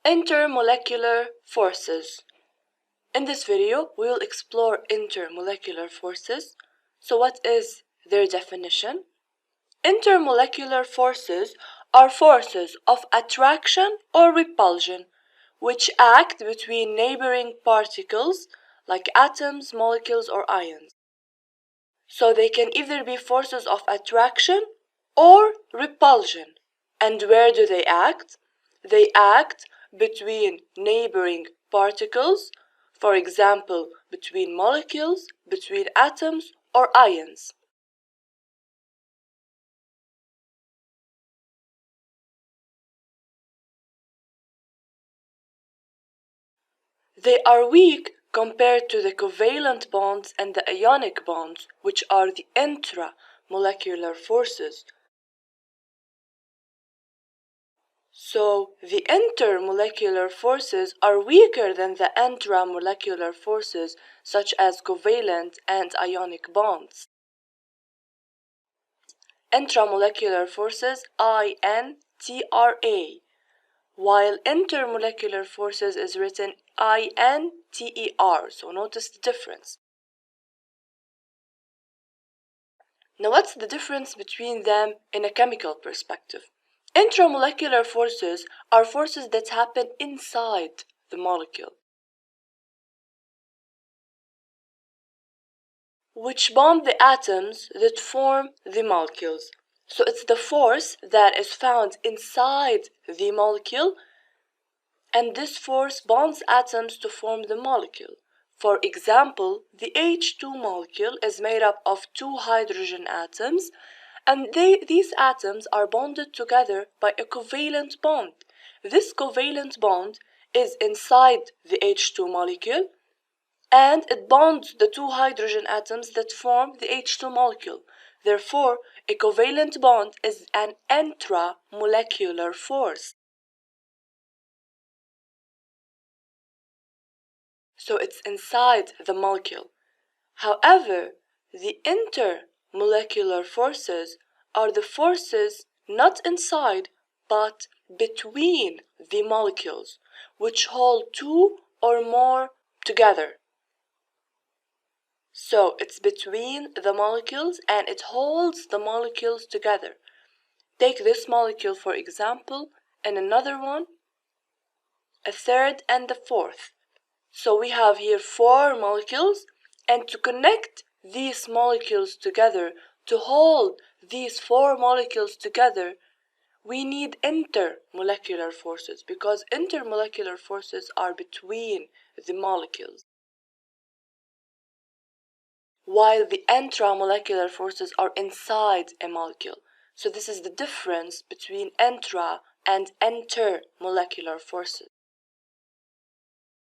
Intermolecular forces. In this video, we will explore intermolecular forces. So what is their definition? Intermolecular forces are forces of attraction or repulsion which act between neighboring particles like atoms, molecules, or ions. So they can either be forces of attraction or repulsion. And where do they act? They act between neighboring particles, for example, between molecules, between atoms, or ions. They are weak compared to the covalent bonds and the ionic bonds, which are the intramolecular forces. So the intermolecular forces are weaker than the intramolecular forces, such as covalent and ionic bonds. Intramolecular forces, INTRA, while intermolecular forces is written INTER, so notice the difference. Now what's the difference between them in a chemical perspective? Intramolecular forces are forces that happen inside the molecule, which bond the atoms that form the molecules. So it's the force that is found inside the molecule, and this force bonds atoms to form the molecule. For example, the H2 molecule is made up of two hydrogen atoms, and these atoms are bonded together by a covalent bond. This covalent bond is inside the H2 molecule, and it bonds the two hydrogen atoms that form the H2 molecule. Therefore, a covalent bond is an intramolecular force. So it's inside the molecule. However, the intermolecular forces are the forces not inside but between the molecules, which hold two or more together. So it's between the molecules and it holds the molecules together. Take this molecule for example, and another one, a third and the fourth. So we have here four molecules, and to connect these molecules together, to hold these four molecules together, we need intermolecular forces, because intermolecular forces are between the molecules, while the intramolecular forces are inside a molecule. So this is the difference between intra and intermolecular forces.